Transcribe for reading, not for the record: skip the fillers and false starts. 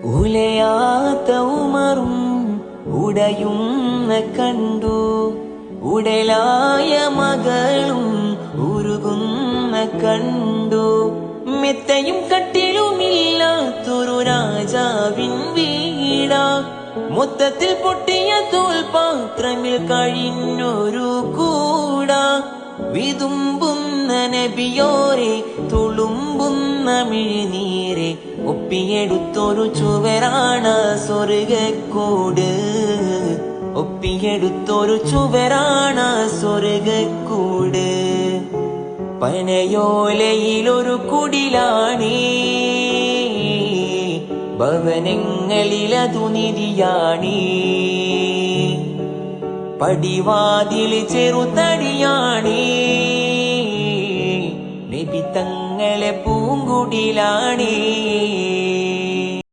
ഉലയാത്ത ഉമറും ഉടയുന്ന കണ്ടു, ഉടലായ മകളും ഉരുകുന്ന കണ്ടു. മെത്തയും കട്ടിലുമില്ലാത്തൊരു രാജാവിൻ വീടാ, മൊത്തത്തിൽ പൊട്ടിയ തോൽപാത്രമിൽ കഴിഞ്ഞൊരു കൂടാ. വിതുമ്പുന്ന നബിയോരെ, തുളുമ്പുന്ന മിഴിനീരെ, ഒപ്പിയെടുത്തൊരു ചുവരാണ് സ്വർഗക്കൂട്, ഒപ്പിയെടുത്തൊരു ചുവരാണ് സ്വർഗക്കൂട്. പനയോലയിലൊരു കുടിലാണേ, ഭവനങ്ങളിലതു നിധിയാണേ. പടിവാതിൽ ചെറുതടിയാണേ, നബി തങ്ങളെ പൂങ്കുടിലാണേ.